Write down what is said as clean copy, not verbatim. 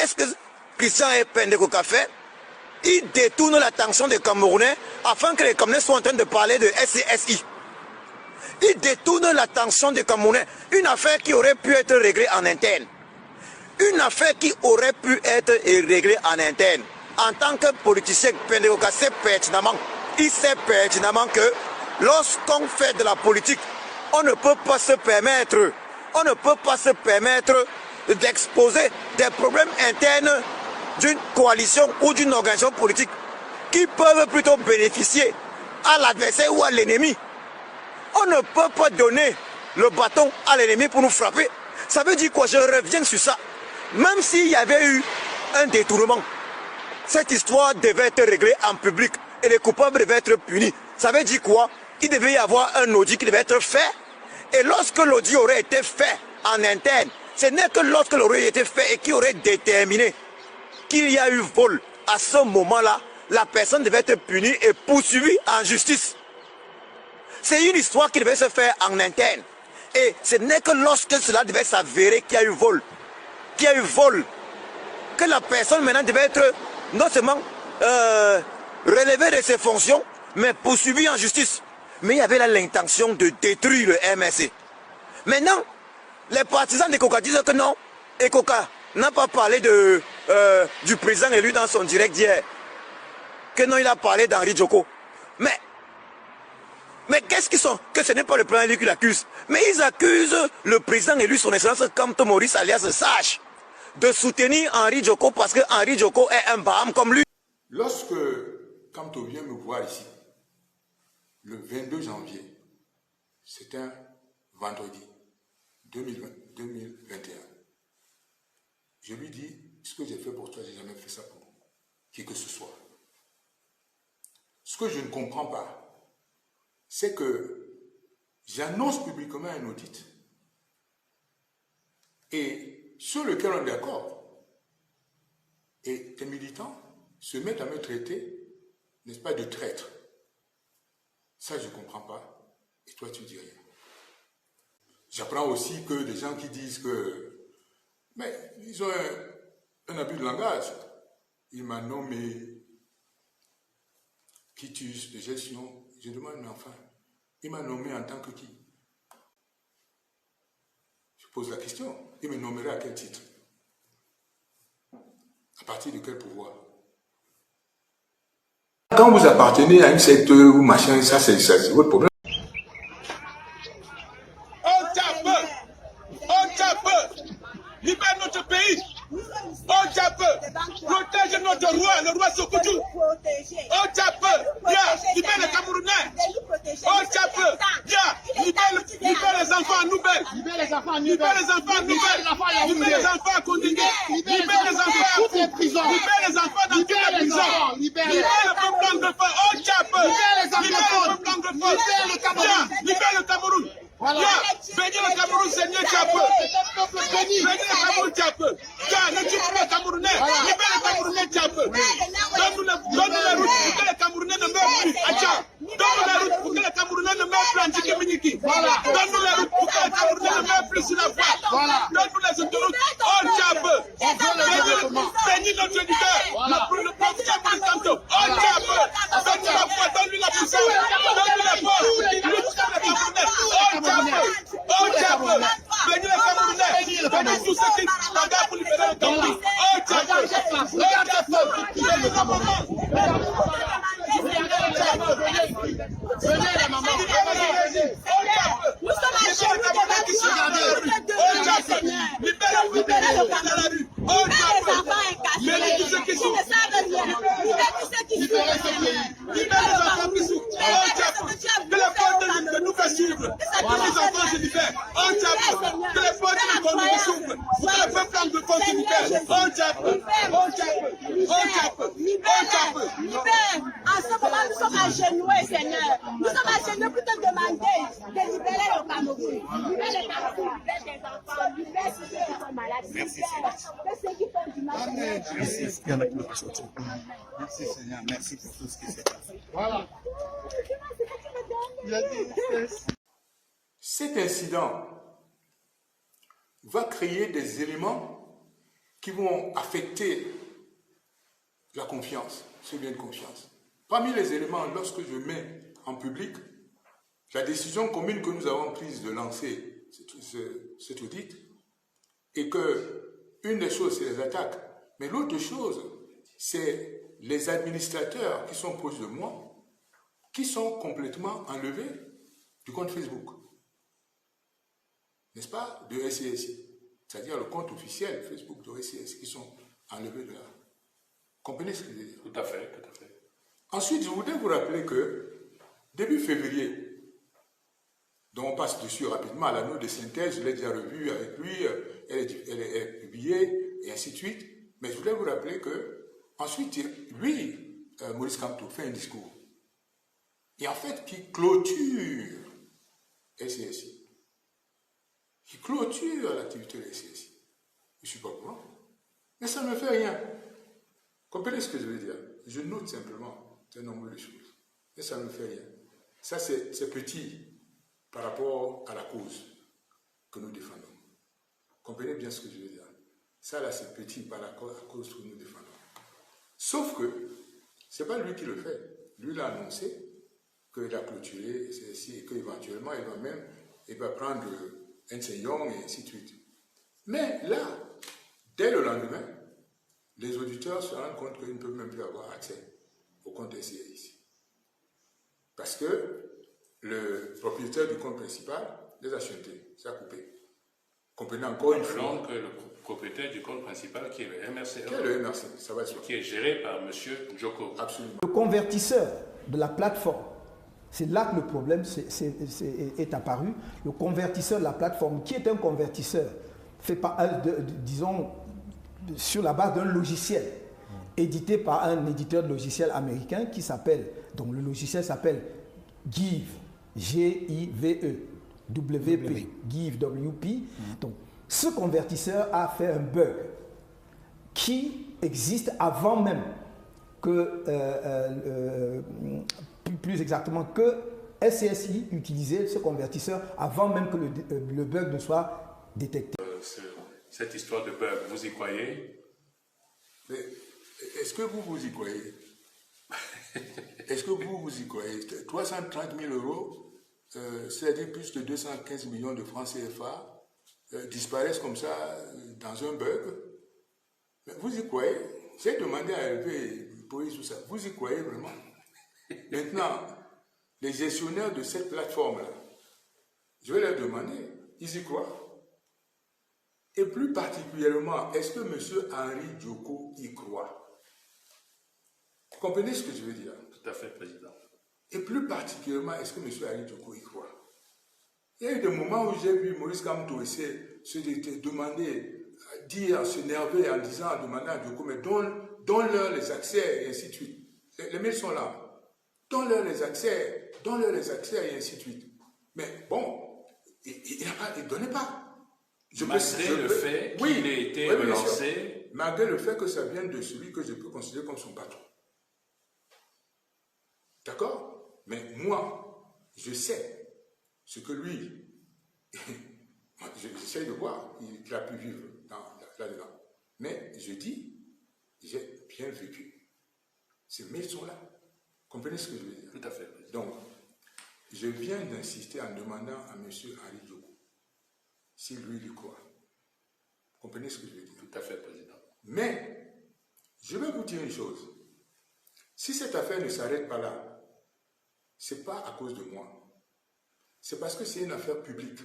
qu'est-ce que Christian Pendekoka fait? Il détourne l'attention des Camerounais afin que les Camerounais soient en train de parler de SCSI. Il détourne l'attention des Camerounais. Une affaire qui aurait pu être réglée en interne. Une affaire qui aurait pu être réglée en interne. En tant que politicien, Pendekoka sait pertinemment, il sait pertinemment que lorsqu'on fait de la politique, on ne peut pas se permettre, d'exposer des problèmes internes d'une coalition ou d'une organisation politique qui peuvent plutôt bénéficier à l'adversaire ou à l'ennemi. On ne peut pas donner le bâton à l'ennemi pour nous frapper. Ça veut dire quoi? Je reviens sur ça. Même s'il y avait eu un détournement, cette histoire devait être réglée en public et les coupables devaient être punis. Ça veut dire quoi? Il devait y avoir un audit qui devait être fait. Et lorsque l'audit aurait été fait en interne, ce n'est que lorsque l'audit aurait été fait et qui aurait déterminé qu'il y a eu vol, à ce moment-là, la personne devait être punie et poursuivie en justice. C'est une histoire qui devait se faire en interne. Et ce n'est que lorsque cela devait s'avérer qu'il y a eu vol, que la personne maintenant devait être non seulement relevée de ses fonctions, mais poursuivie en justice. Mais il y avait là l'intention de détruire le MSC. Maintenant, les partisans d'Ecoca disent que non, Ecoca n'a pas parlé du président élu dans son direct d'hier. Que non, il a parlé d'Henri Djoko. Mais qu'est-ce qu'ils sont? Que ce n'est pas le président élu qui l'accuse. Mais ils accusent le président élu, son excellence Kamto Maurice alias Sage, de soutenir Henri Djoko parce que Henri Djoko est un Baham comme lui. Lorsque Kamto vient me voir ici, le 22 janvier, c'est un vendredi 2021, je lui dis, ce que j'ai fait pour toi, je n'ai jamais fait ça pour qui que ce soit. Ce que je ne comprends pas, c'est que j'annonce publiquement un audit et sur lequel on est d'accord. Et tes militants se mettent à me traiter, n'est-ce pas, de traître. Ça, je ne comprends pas. Et toi, tu dis rien. J'apprends aussi que des gens qui disent que... Mais ils ont un abus de langage. Il m'a nommé quitus de gestion. Je demande, mais enfin, il m'a nommé en tant que qui? Je pose la question. Il me nommerait à quel titre? À partir de quel pouvoir? Quand vous appartenez à une secte ou machin, ça c'est votre problème. On tape, libère notre pays. On tape, protège notre roi, le roi Sokoudou. On tape, libère les Camerounais. On tape, libère les enfants à Nouvelle. Libère les enfants à Nouvelle. Libère les enfants à Kondingé. Libère les enfants à toutes les prisons. Libère les enfants dans toutes les prisons. Libère le peuple anglophone. On tape, libère le peuple anglophone. Libère le Cameroun. Voilà. Bénis le Cameroun, Seigneur, tu as peu. Bénis le Cameroun, tu as peu. Ne tue pas les Camerounais. Libère les Camerounais, tu as peu. Donne-nous la route pour que les Camerounais ne meurent plus. Donne-nous la route pour que les Camerounais ne meurent plus en Tchikéminiki. Donne-nous la route pour que les Camerounais ne meurent plus sur la voie. Donne-nous les autoroutes. Oh, tu as peu. Bénis notre leader. Le professeur Maurice Kamto. Oh, tu as peu. Donne-nous la voie. Donne-lui la puissance. Donne-lui la force. Lutte contre les Camerounais. Oh, diable! Bénis les Camerounais! Bénis tous ceux qui bagarrent pour libérer le Cameroun! Oh, diable! Bénis la maman! Bénis la maman! Nous sommes à chez nous, libérez le dans la rue! Oh, diable! Bénis tous ceux qui souffrent! Libère les enfants qui souffrent! Oh, diable! Que les portes de nous fassent suivre! Que les enfants se libèrent! Oh, diable! Que les portes de nous souffrent! Pour que le peuple anglophone se libère! Oh, diable! Oh, diable! Oh, diable! Oh, diable! Libère! En ce moment, nous sommes agenoués, Seigneur. Nous sommes agenoués pour te demander de libérer le Cameroun. Libère les Cameroun, libère des enfants, libère ceux qui sont malades. Merci, Seigneur. Ceux qui font du mal. Merci. Merci, Seigneur. Merci pour tout ce qui s'est passé. Voilà. Cet incident va créer des éléments qui vont affecter la confiance, ce lien de confiance. Parmi les éléments, lorsque je mets en public la décision commune que nous avons prise de lancer cet audit, et que une des choses, c'est les attaques, mais l'autre chose, c'est les administrateurs qui sont proches de moi, qui sont complètement enlevés du compte Facebook. N'est-ce pas? De SCSI. C'est-à-dire le compte officiel Facebook de SCSI qui sont enlevés de là. Comprenez ce que je veux dire? Tout à fait, tout à fait. Ensuite, je voudrais vous rappeler que début février, dont on passe dessus rapidement, la note de synthèse, je l'ai déjà revue avec lui, elle est publiée, et ainsi de suite. Mais je voudrais vous rappeler que, ensuite, lui, Maurice Kamto, fait un discours. Et en fait, qui clôture SCSI. Qui clôture l'activité de SCSI. Je ne suis pas au courant. Mais ça ne me fait rien. Comprenez ce que je veux dire? Je note simplement un nombre de choses. Mais ça ne me fait rien. Ça, c'est petit par rapport à la cause que nous défendons. Comprenez bien ce que je veux dire. Ça, là, c'est petit par rapport à la cause que nous défendons. Sauf que, ce n'est pas lui qui le fait. Lui, il a annoncé qu'il a clôturé SCSI et qu'éventuellement, il va prendre Ernst & Young et ainsi de suite. Mais là, dès le lendemain, les auditeurs se rendent compte qu'ils ne peuvent même plus avoir accès au compte SCSI. Parce que le propriétaire du compte principal les a chutés, ça a coupé. Comprenez encore une fois. Rappelons que le propriétaire du compte principal, qui est le MRC, Qui est le MRC, ça va être qui est géré par M. Djoko. absolument. Le convertisseur de la plateforme, c'est là que le problème est apparu. Le convertisseur de la plateforme, qui est un convertisseur, fait disons, sur la base d'un logiciel édité par un éditeur de logiciel américain qui s'appelle, donc le logiciel s'appelle Give, G-I-V-E, W-P, Give, W-P. Donc, ce convertisseur a fait un bug qui existe avant même que, plus exactement, que SCSI utilisait ce convertisseur avant même que le bug ne soit détecté. Cette histoire de bug, vous y croyez? Mais est-ce que vous y croyez? Est-ce que vous y croyez? 330 000 euros, c'est-à-dire plus de 215 millions de francs CFA, disparaissent comme ça dans un bug. Mais vous y croyez? J'ai demandé à LV, police, tout ça. Vous y croyez vraiment? Maintenant, les gestionnaires de cette plateforme-là, je vais leur demander, ils y croient? Et plus particulièrement, est-ce que M. Henri Djoko y croit? Vous comprenez ce que je veux dire? Tout à fait, Président. Et plus particulièrement, est-ce que M. Henri Djoko y croit? Il y a eu des moments où j'ai vu Maurice Kamto se demander, dire, s'énerver en demandant à Djoko, mais donne-leur les accès, et ainsi de suite. Les mails sont là. Donne-leur les accès, et ainsi de suite. Mais bon, il ne donnait pas. Malgré le fait qu'il ait été relancé. Malgré le fait que ça vienne de celui que je peux considérer comme son patron. D'accord? Mais moi, je sais ce que lui, j'essaie de voir qu'il a pu vivre là-dedans. Mais je dis, j'ai bien vécu. Ces mails sont là. Comprenez ce que je veux dire? Tout à fait. Donc, je viens d'insister en demandant à M. Henri Djoko si lui y croit. Vous comprenez ce que je veux dire? Tout à fait, Président. Mais, je vais vous dire une chose. Si cette affaire ne s'arrête pas là, ce n'est pas à cause de moi. C'est parce que c'est une affaire publique.